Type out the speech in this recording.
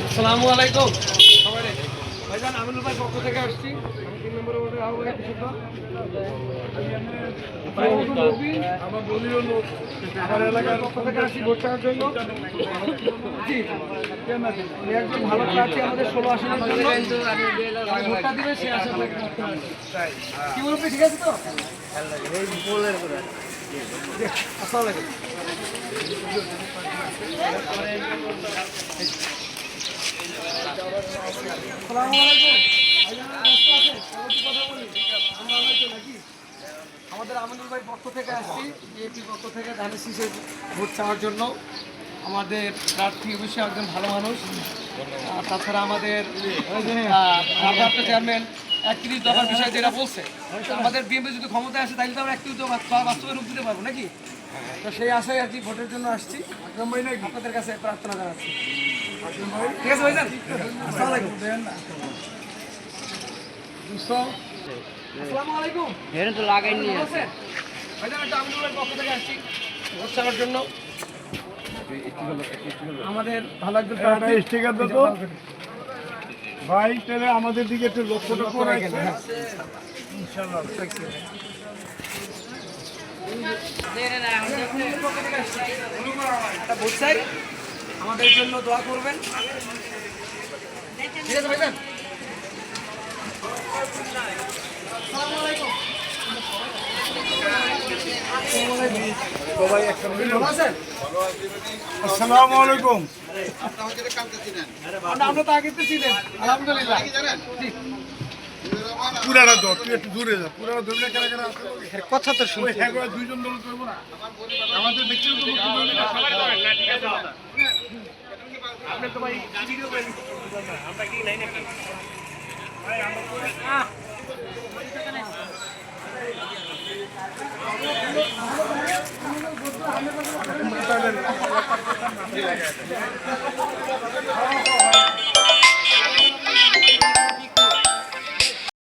আসসালামু আলাইকুম ভাইজান, আমিনুল ভাই পক্ষ থেকে আসছি। আমি 3 নম্বরে ওদের আহ্বায়ক হিসেবে আমার দলীয় লোক আমার এলাকার পক্ষ থেকে আসছি ভোট চাওয়ার জন্য। জি, আমি একজন ভালো প্রার্থী আমাদের 16 আসনের জন্য ভোটটা দিবে, সে আশা করি কি বলবে। ঠিক আছে তো? আসসালামু আলাইকুম। আমাদের আমিনুল ভাই পক্ষ থেকে আসছি, বিএনপির পক্ষ থেকে ধানের শীষের ভোট চাওয়ার জন্য। আমাদের প্রার্থী অবশ্যই একজন ভালো মানুষ। তাছাড়া আমাদের ভারপ্রাপ্ত চেয়ারম্যান 31 দফার বিষয় যেটা বলছে, আমাদের বিএনপি যদি ক্ষমতায় আসে তাহলে তো আমরা 31 দফা বাস্তবে রূপ দিতে পারবো নাকি। তো সেই আশায় আর কি ভোটের জন্য আসছি। আপনাদের কাছে প্রার্থনা জানাচ্ছি। ঠিক আছে ভাইজান, আসসালামু আলাইকুম। আসসালামু আলাইকুম। এর তো লাগাই নি ভাইজান, একটা আমিনুলের পক্ষ থেকে আসছি ভোট চাওয়ার জন্য। আমাদের ভালো একজন স্টিকার দেবো ভাই, তাহলে আমাদের দিকে একটু লক্ষ্যটা করে রাখেন। ইনশাআল্লাহ ভোট চাই, আমাদের জন্য দোয়া করবেন। ঠিক আছে ভাইজান, আসসালামু আলাইকুম। আসসালামু আলাইকুম। আমরা তো আগে ছিলেন আলহামদুলিল্লাহ। পুরাটা ধর, তুই একটু দূরে যা। পুরাটা ধরলে কেন কেন কথা তো শুনে দুইজন দল করবো না আমাদের দেখতে আপনি তো ভাই আমরা কি নাই নাকি ভাই আমরা